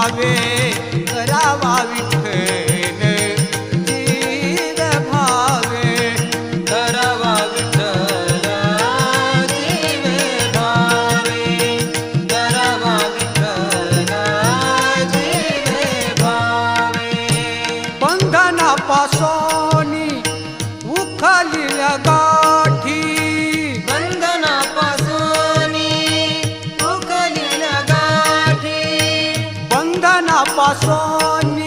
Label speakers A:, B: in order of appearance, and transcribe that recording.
A: भावे करावा विठ्ठल जीव भावे
B: करावा विठ्ठल जीव भावे करावा विठ्ठल जीव भावे
A: बंधनापासोनी उखलिल्या गाठी
B: बंधनापासूनी उखलिल्या गाठी
A: बंधनापासून